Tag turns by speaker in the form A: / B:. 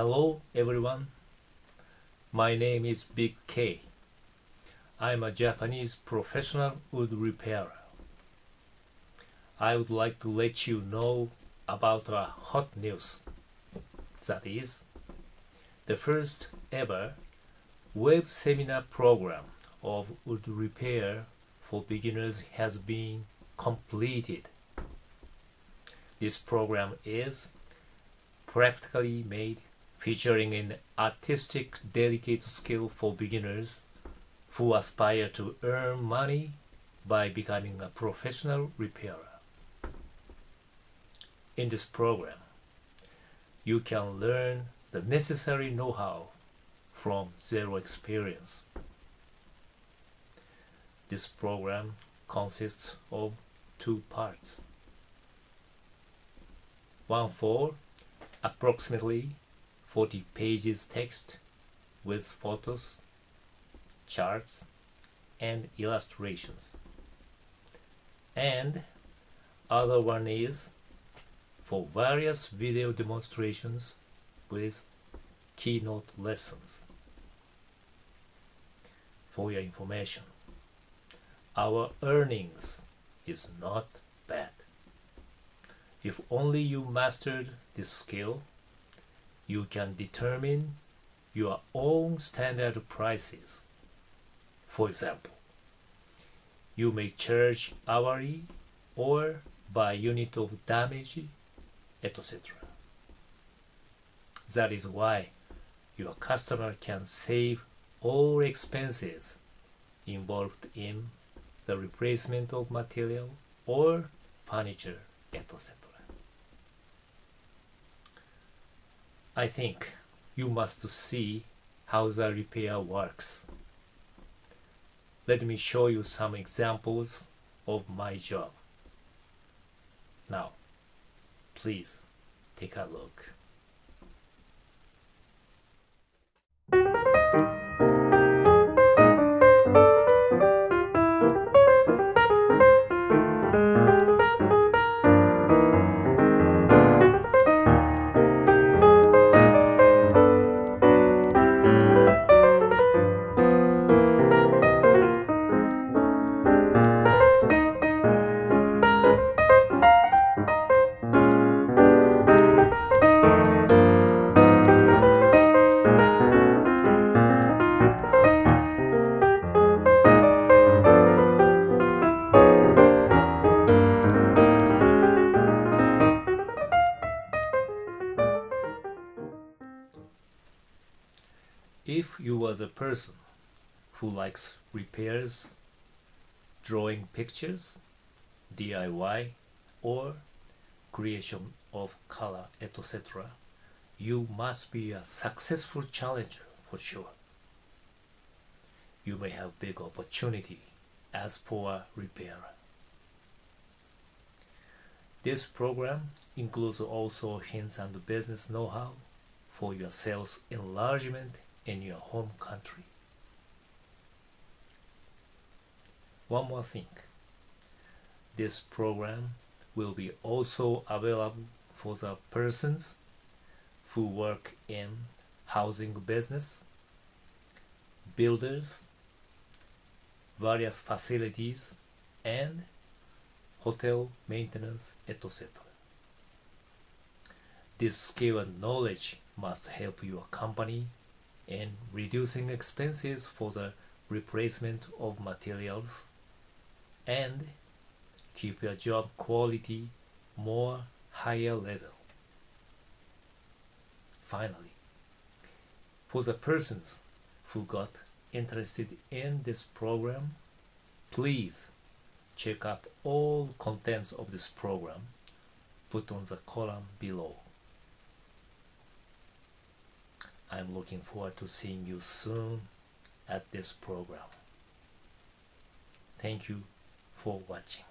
A: Hello everyone, my name is Big K. I'm a Japanese professional wood repairer. I would like to let you know about a hot news. That is, the first ever web seminar program of wood repair for beginners has been completed. This program is practically made, featuring an artistic, delicate skill for beginners who aspire to earn money by becoming a professional repairer. In this program, you can learn the necessary know-how from zero experience. This program consists of two parts. One for approximately 40 pages text with photos, charts, and illustrations. And other one is for various video demonstrations with keynote lessons. For your information, our earnings is not bad. If only you mastered this skill, you can determine your own standard prices. For example, you may charge hourly or by unit of damage, etc. That is why your customer can save all expenses involved in the replacement of material or furniture, etc. I think you must see how the repair works. Let me show you some examples of my job. Now, please take a look. If you are the person who likes repairs, drawing pictures, DIY, or creation of color, etc., you must be a successful challenger for sure. You may have big opportunity as for a repairer. This program includes also hints and business know-how for your sales enlargement in your home country. One more thing, this program will be also available for the persons who work in housing business, builders, various facilities, and hotel maintenance, etc. This skill and knowledge must help your company in reducing expenses for the replacement of materials and keep your job quality more higher level. Finally, for the persons who got interested in this program, please check out all contents of this program put on the column below. I'm looking forward to seeing you soon at this program. Thank you for watching.